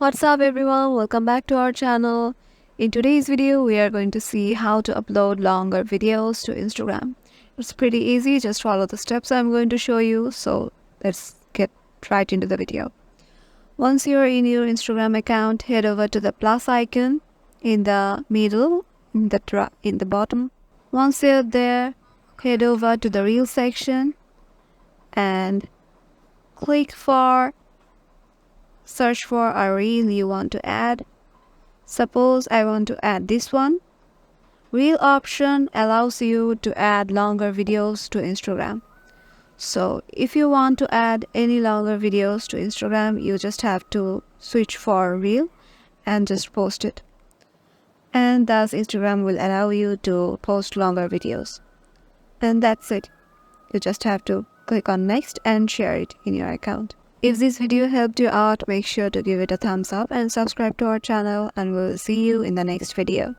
What's up everyone, welcome back to our channel. In today's video we are going to see how to upload longer videos to Instagram. It's pretty easy, just follow the steps I'm going to show you. So let's get right into the video. Once you're in your Instagram account, head over to the plus icon in the middle, in the bottom. Once you're there, head over to the reel section and search for a reel you want to add. Suppose I want to add this one. Reel option allows you to add longer videos to Instagram. So if you want to add any longer videos to Instagram, you just have to switch for reel and just post it. And thus Instagram will allow you to post longer videos. And that's it. You just have to click on next and share it in your account. If this video helped you out, make sure to give it a thumbs up and subscribe to our channel, and we'll see you in the next video.